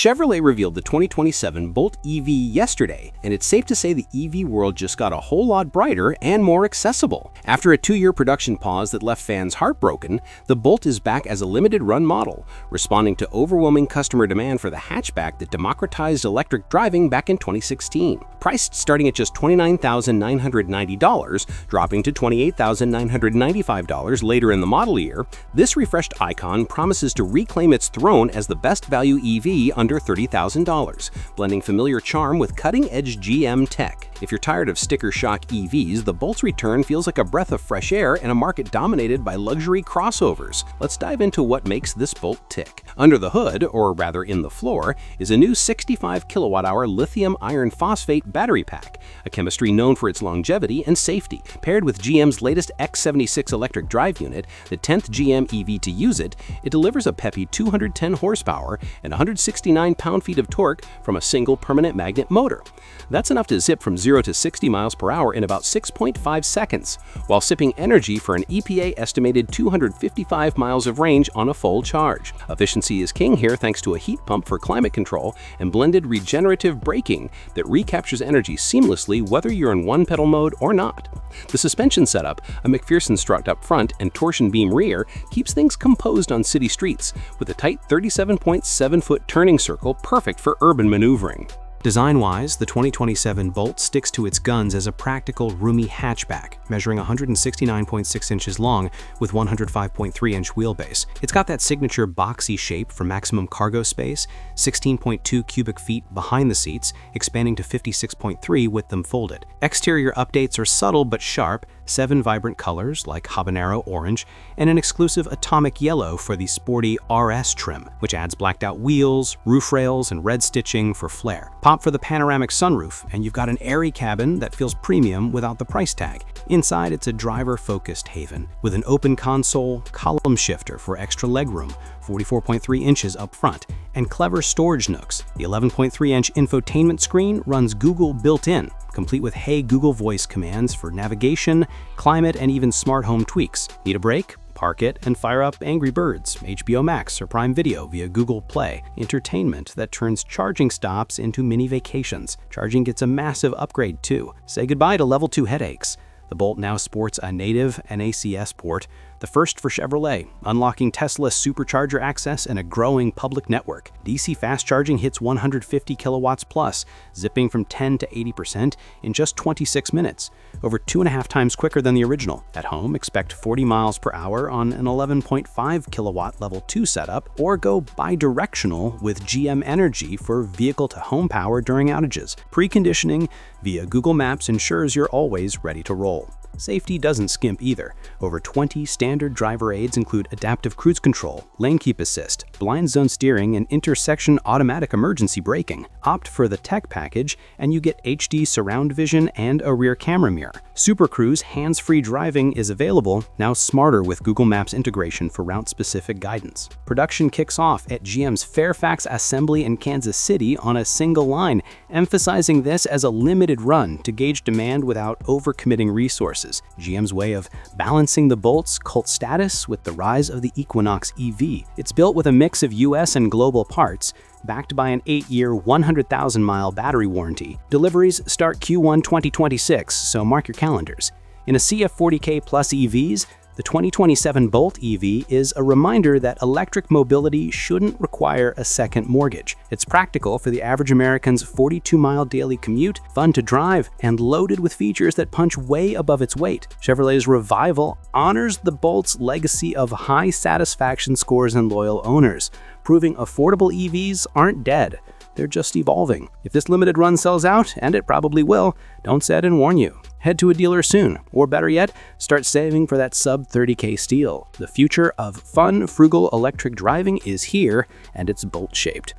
Chevrolet revealed the 2027 Bolt EV yesterday, and it's safe to say the EV world just got a whole lot brighter and more accessible. After a 2-year production pause that left fans heartbroken, the Bolt is back as a limited-run model, responding to overwhelming customer demand for the hatchback that democratized electric driving back in 2016. Priced starting at just $29,990, dropping to $28,995 later in the model year, this refreshed icon promises to reclaim its throne as the best value EV under $30,000, blending familiar charm with cutting-edge GM tech. If you're tired of sticker shock EVs, the Bolt's return feels like a breath of fresh air in a market dominated by luxury crossovers. Let's dive into what makes this Bolt tick. Under the hood, or rather in the floor, is a new 65 kilowatt-hour lithium iron phosphate battery pack, a chemistry known for its longevity and safety. Paired with GM's latest X76 electric drive unit, the 10th GM EV to use it, it delivers a peppy 210 horsepower and 169 pound-feet of torque from a single permanent magnet motor. That's enough to zip from 0 to 60 miles per hour in about 6.5 seconds, while sipping energy for an EPA-estimated 255 miles of range on a full charge. Efficiency is king here thanks to a heat pump for climate control and blended regenerative braking that recaptures energy seamlessly whether you're in one-pedal mode or not. The suspension setup, a McPherson strut up front and torsion beam rear, keeps things composed on city streets, with a tight 37.7-foot turning circle perfect for urban maneuvering. Design-wise, the 2027 Bolt sticks to its guns as a practical, roomy hatchback, measuring 169.6 inches long with 105.3-inch wheelbase. It's got that signature boxy shape for maximum cargo space, 16.2 cubic feet behind the seats, expanding to 56.3 with them folded. Exterior updates are subtle but sharp, 7 vibrant colors like habanero orange, and an exclusive atomic yellow for the sporty RS trim, which adds blacked-out wheels, roof rails, and red stitching for flair. Pop for the panoramic sunroof, and you've got an airy cabin that feels premium without the price tag. Inside, it's a driver-focused haven, with an open console, column shifter for extra legroom, 44.3 inches up front, and clever storage nooks. The 11.3-inch infotainment screen runs Google built-in, complete with Hey Google voice commands for navigation, climate, and even smart home tweaks. Need a break? Park it and fire up Angry Birds, HBO Max, or Prime Video via Google Play. Entertainment that turns charging stops into mini vacations. Charging gets a massive upgrade too. Say goodbye to level 2 headaches. The Bolt now sports a native NACS port, the first for Chevrolet, unlocking Tesla's supercharger access and a growing public network. DC fast charging hits 150 kilowatts plus, zipping from 10 to 80% in just 26 minutes, over 2.5 times quicker than the original. At home, expect 40 miles per hour on an 11.5 kilowatt level 2 setup, or go bi-directional with GM Energy for vehicle-to-home power during outages. Preconditioning via Google Maps ensures you're always ready to roll. Safety doesn't skimp either. Over 20 standard driver aids include adaptive cruise control, lane keep assist, blind zone steering, and intersection automatic emergency braking. Opt for the tech package, and you get HD surround vision and a rear camera mirror. Super Cruise hands-free driving is available, now smarter with Google Maps integration for route-specific guidance. Production kicks off at GM's Fairfax Assembly in Kansas City on a single line, emphasizing this as a limited run to gauge demand without overcommitting resources. GM's way of balancing the Bolt's cult status with the rise of the Equinox EV. It's built with a mix of US and global parts, backed by an 8-year, 100,000-mile battery warranty. Deliveries start Q1 2026, so mark your calendars. In a sea of 40K plus EVs, the 2027 Bolt EV is a reminder that electric mobility shouldn't require a second mortgage. It's practical for the average American's 42-mile daily commute, fun to drive, and loaded with features that punch way above its weight. Chevrolet's revival honors the Bolt's legacy of high satisfaction scores and loyal owners, proving affordable EVs aren't dead. They're just evolving. If this limited run sells out, and it probably will, don't say I didn't warn you. Head to a dealer soon, or better yet, start saving for that sub-30K steal. The future of fun, frugal electric driving is here, and it's Bolt-shaped.